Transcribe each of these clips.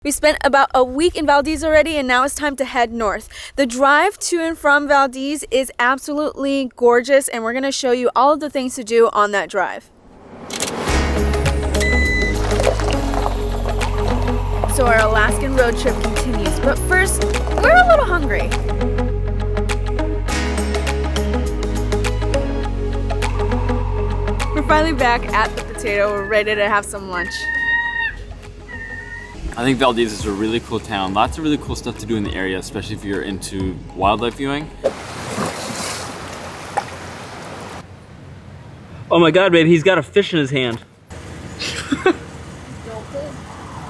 We spent about a week in Valdez already, and now it's time to head north. The drive to and from Valdez is absolutely gorgeous, and we're gonna show you all of the things to do on that drive. So our Alaskan road trip continues, but first, we're a little hungry. We're finally back at the Potato. We're ready to have some lunch. I think Valdez is a really cool town. Lots of really cool stuff to do in the area, especially if you're into wildlife viewing. Oh my god, babe, he's got a fish in his hand.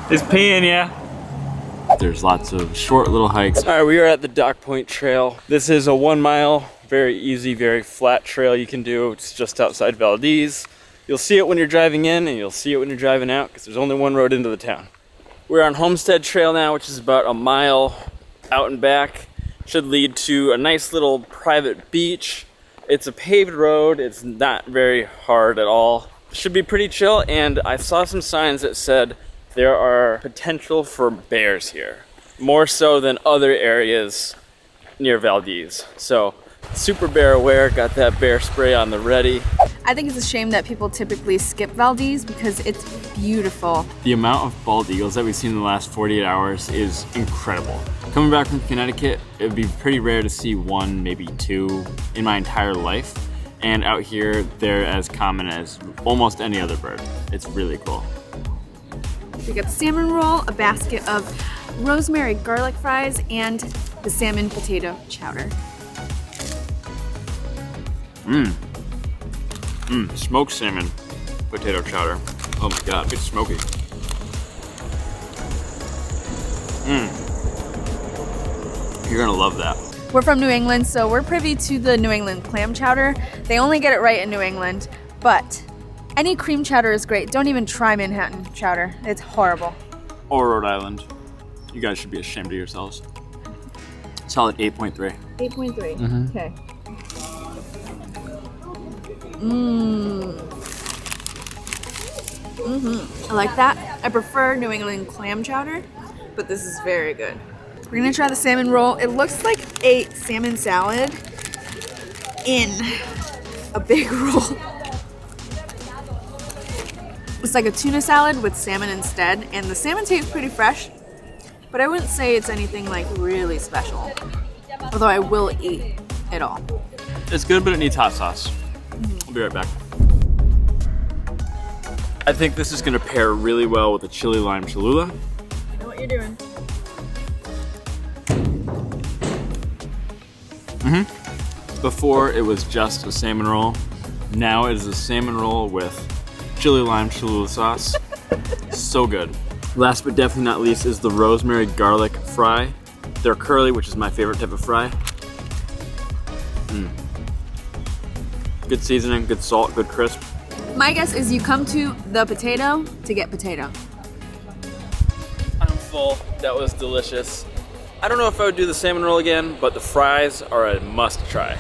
He's peeing, yeah. There's lots of short little hikes. All right, we are at the Dock Point Trail. This is a 1 mile, very easy, very flat trail you can do. It's just outside Valdez. You'll see it when you're driving in and you'll see it when you're driving out because there's only one road into the town. We're on Homestead Trail now, which is about a mile out and back. Should lead to a nice little private beach. It's a paved road. It's not very hard at all. Should be pretty chill, and I saw some signs that said there are potential for bears here. More so than other areas near Valdez. So, super bear aware, got that bear spray on the ready. I think it's a shame that people typically skip Valdez because it's beautiful. The amount of bald eagles that we've seen in the last 48 hours is incredible. Coming back from Connecticut, it would be pretty rare to see one, maybe two in my entire life. And out here, they're as common as almost any other bird. It's really cool. We got the salmon roll, a basket of rosemary garlic fries, and the salmon potato chowder. Smoked salmon potato chowder. Oh my god, it's smoky. You're gonna love that. We're from New England, so we're privy to the New England clam chowder. They only get it right in New England, but any cream chowder is great. Don't even try Manhattan chowder. It's horrible. Or Rhode Island. You guys should be ashamed of yourselves. Solid 8.3. 8.3. Okay. I like that. I prefer New England clam chowder, but this is very good. We're gonna try the salmon roll. It looks like a salmon salad in a big roll. It's like a tuna salad with salmon instead, and the salmon tastes pretty fresh, but I wouldn't say it's anything like really special. Although I will eat it all. It's good, but it needs hot sauce. I'll be right back. I think this is gonna pair really well with the chili lime Cholula. I know what you're doing. Before it was just a salmon roll. Now it is a salmon roll with chili lime Cholula sauce. So good. Last but definitely not least is the rosemary garlic fry. They're curly, which is my favorite type of fry. Good seasoning, good salt, good crisp. My guess is you come to the Potato to get potato. I'm full. That was delicious. I don't know if I would do the salmon roll again, but the fries are a must try.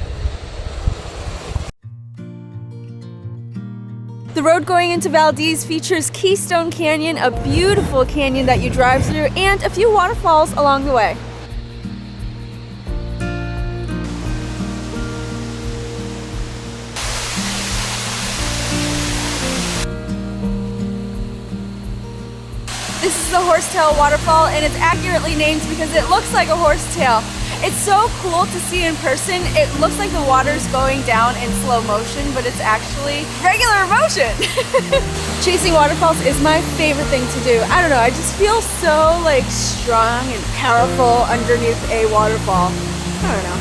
The road going into Valdez features Keystone Canyon, a beautiful canyon that you drive through, and a few waterfalls along the way. This is the Horsetail Waterfall, and it's accurately named because it looks like a horsetail. It's so cool to see in person. It looks like the water's going down in slow motion, but it's actually regular motion. Chasing waterfalls is my favorite thing to do. I don't know, I just feel so like strong and powerful underneath a waterfall. I don't know.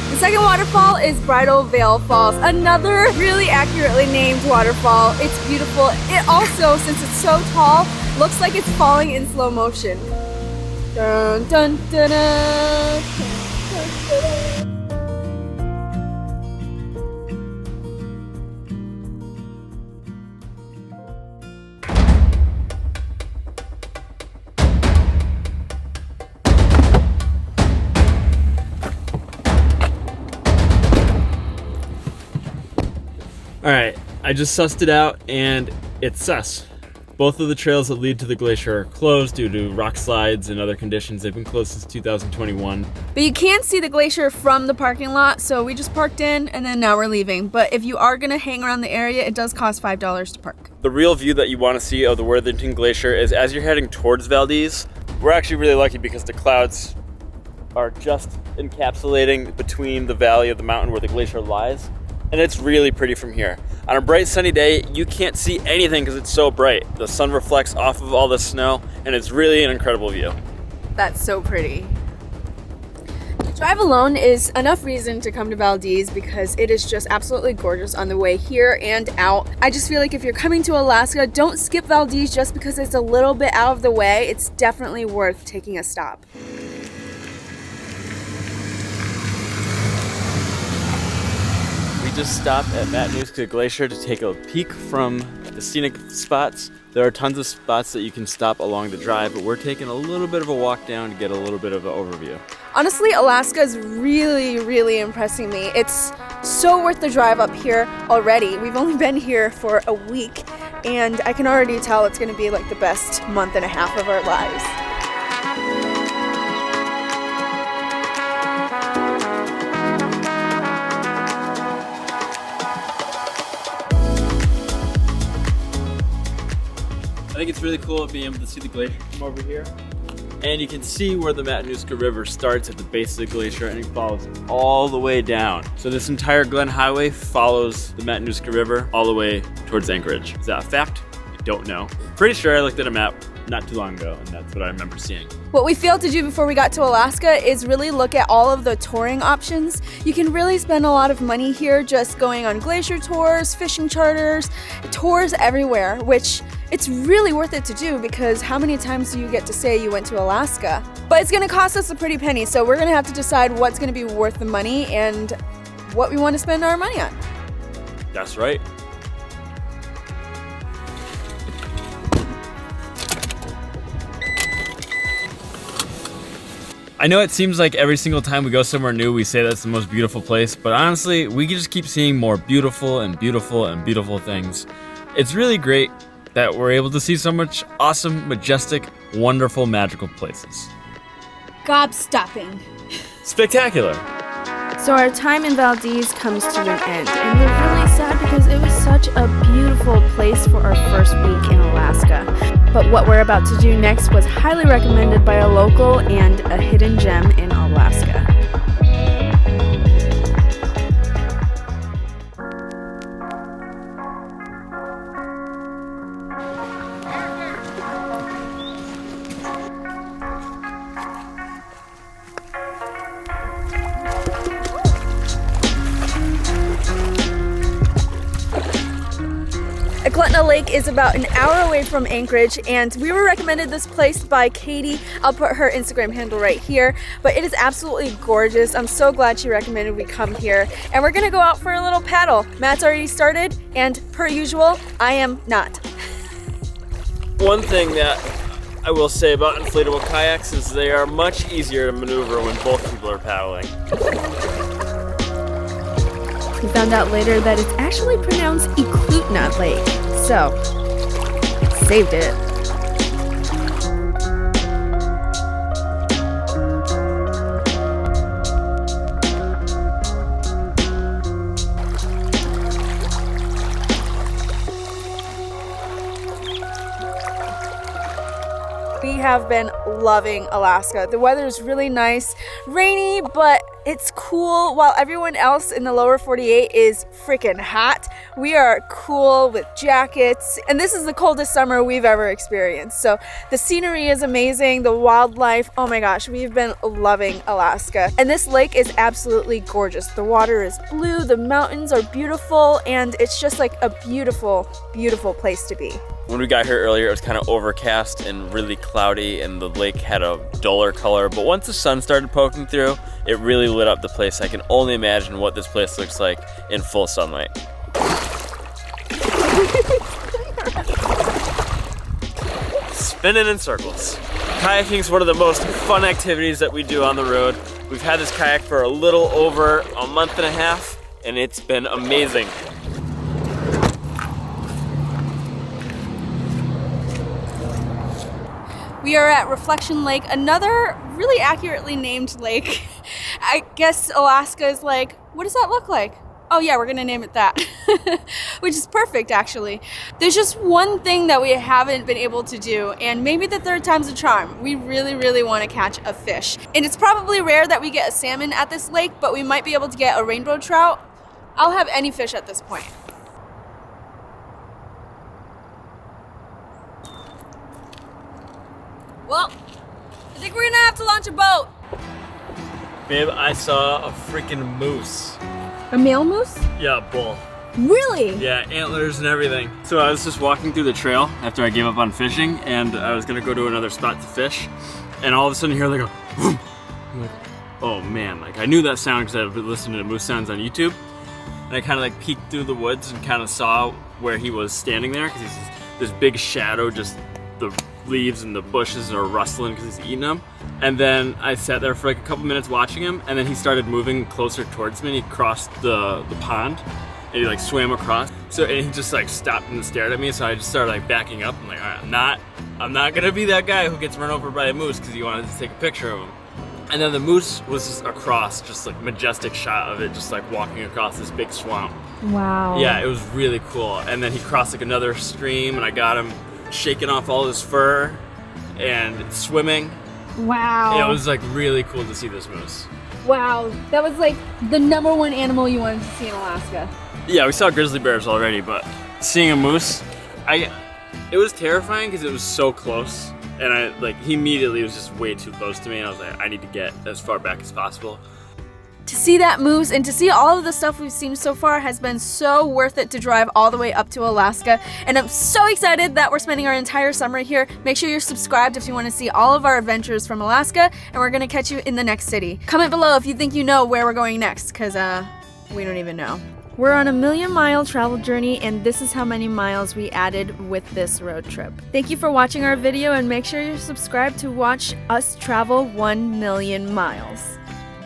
The second waterfall is Bridal Veil Falls, another really accurately named waterfall. It's beautiful. It also, since it's so tall, looks like it's falling in slow motion. Dun, dun, dun, dun, dun, dun, dun. All right, I just sussed it out and it's sus. Both of the trails that lead to the glacier are closed due to rock slides and other conditions. They've been closed since 2021. But you can see the glacier from the parking lot, so we just parked in and then now we're leaving. But if you are gonna hang around the area, it does cost $5 to park. The real view that you want to see of the Worthington Glacier is as you're heading towards Valdez. We're actually really lucky because the clouds are just encapsulating between the valley of the mountain where the glacier lies. And it's really pretty from here. On a bright sunny day, you can't see anything because it's so bright. The sun reflects off of all the snow and it's really an incredible view. That's so pretty. The drive alone is enough reason to come to Valdez because it is just absolutely gorgeous on the way here and out. I just feel like if you're coming to Alaska, don't skip Valdez just because it's a little bit out of the way. It's definitely worth taking a stop. We just stopped at Matanuska Glacier to take a peek from the scenic spots. There are tons of spots that you can stop along the drive, but we're taking a little bit of a walk down to get a little bit of an overview. Honestly, Alaska is really impressing me. It's so worth the drive up here already. We've only been here for a week, and I can already tell it's going to be like the best month and a half of our lives. I think it's really cool being able to see the glacier from over here. And you can see where the Matanuska River starts at the base of the glacier and it follows all the way down. So this entire Glen Highway follows the Matanuska River all the way towards Anchorage. Is that a fact? I don't know. Pretty sure I looked at a map not too long ago and that's what I remember seeing. What we failed to do before we got to Alaska is really look at all of the touring options. You can really spend a lot of money here just going on glacier tours, fishing charters, tours everywhere, which it's really worth it to do because how many times do you get to say you went to Alaska? But it's gonna cost us a pretty penny, so we're gonna have to decide what's gonna be worth the money and what we want to spend our money on. That's right. I know it seems like every single time we go somewhere new, we say that's the most beautiful place, but honestly, we can just keep seeing more beautiful and beautiful and beautiful things. It's really great that we're able to see so much awesome, majestic, wonderful, magical places. Gobstopping. Spectacular. So our time in Valdez comes to an end, and we're really sad because it was such a beautiful place for our first week in Alaska. But what we're about to do next was highly recommended by a local and a hidden gem in Alaska. Eklutna Lake is about an hour away from Anchorage, and we were recommended this place by Katie. I'll put her Instagram handle right here, but it is absolutely gorgeous. I'm so glad she recommended we come here, and we're gonna go out for a little paddle. Matt's already started, and per usual, I am not. One thing that I will say about inflatable kayaks is they are much easier to maneuver when both people are paddling. We found out later that it's actually pronounced Eklutna Lake, so saved it. We have been loving Alaska. The weather is really nice, rainy, but it's cool. While everyone else in the lower 48 is freaking hot, we are cool with jackets, and this is the coldest summer we've ever experienced. So the scenery is amazing, the wildlife, oh my gosh, we've been loving Alaska. And this lake is absolutely gorgeous. The water is blue, the mountains are beautiful, and it's just like a beautiful, beautiful place to be. When we got here earlier, it was kind of overcast and really cloudy, and the lake had a duller color. But once the sun started poking through, it really lit up the place. I can only imagine what this place looks like in full sunlight. Spinning in circles. Kayaking is one of the most fun activities that we do on the road. We've had this kayak for a little over a month and a half, and it's been amazing. We are at Reflection Lake, another really accurately named lake. I guess Alaska is like, what does that look like? Oh yeah, we're gonna name it that. Which is perfect, actually. There's just one thing that we haven't been able to do, and maybe the third time's a charm. We really, really want to catch a fish. And it's probably rare that we get a salmon at this lake, but we might be able to get a rainbow trout. I'll have any fish at this point. Well, I think we're gonna have to launch a boat. Babe, I saw a freaking moose. A male moose? Yeah, bull. Really? Yeah, antlers and everything. So I was just walking through the trail after I gave up on fishing, and I was gonna go to another spot to fish, and all of a sudden you hear like a whoom. I'm like, oh man, like I knew that sound because I've been listening to moose sounds on YouTube, and I kind of like peeked through the woods and kind of saw where he was standing there because he's this big shadow, just the leaves and the bushes are rustling because he's eating them. And then I sat there for like a couple minutes watching him, and then he started moving closer towards me, and he crossed the pond, and he like swam across. So and he just like stopped and stared at me, so I just started like backing up. I'm like, all right, I'm not gonna be that guy who gets run over by a moose because he wanted to take a picture of him. And then the moose was just across, just like majestic shot of it, just like walking across this big swamp. Wow. Yeah, it was really cool. And then he crossed like another stream, and I got him shaking off all his fur and swimming. Wow. Yeah, it was like really cool to see this moose. Wow. That was like the #1 animal you wanted to see in Alaska. Yeah, we saw grizzly bears already, but seeing a moose, it was terrifying because it was so close, and he immediately was just way too close to me, and I was like, I need to get as far back as possible. To see that moose and to see all of the stuff we've seen so far has been so worth it to drive all the way up to Alaska. And I'm so excited that we're spending our entire summer here. Make sure you're subscribed if you want to see all of our adventures from Alaska, and we're going to catch you in the next city. Comment below if you think you know where we're going next, because we don't even know. We're on a 1,000,000-mile travel journey, and this is how many miles we added with this road trip. Thank you for watching our video, and make sure you're subscribed to watch us travel 1,000,000 miles.